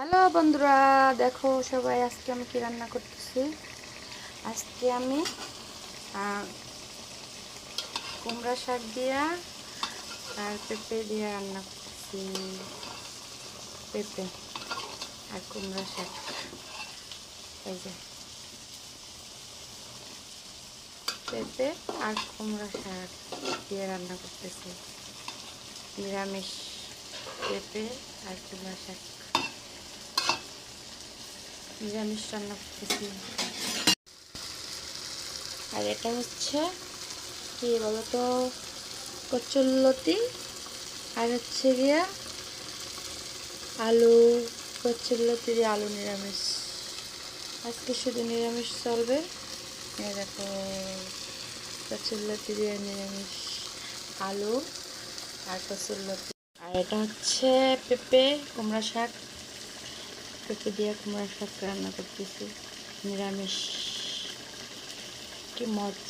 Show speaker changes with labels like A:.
A: Hello বন্ধুরা, দেখো সবাই, আজকে আমি কি রান্না করতেছি। আজকে আমি কুমড়া শাক দিয়া আর পেঁপে দিয়ে রান্না করতেছি। পেঁপে আর কুমড়া শাক, এই যে পেঁপে আর কুমড়া শাক দিয়ে রান্না করতেছি। নিরামিষ পেঁপে আর কুমড়া শাক নিরামিষ রান্না করতেছি। আর এটা হচ্ছে কি বলতো, কচুরলতি আর হচ্ছে গিয়া আলু। কচুরলতি দিয়ে আলু নিরামিষ, আজকে শুধু নিরামিষ চলবে। এই দেখো, কচুরলতি দিয়ে নিরামিষ, আলু আর কচুরলতি। আর এটা হচ্ছে পেঁপে কুমড়া শাক, পেঁপে দিয়ে কুমড়া শাক রান্না করতেছি নিরামিষ। কি মজা!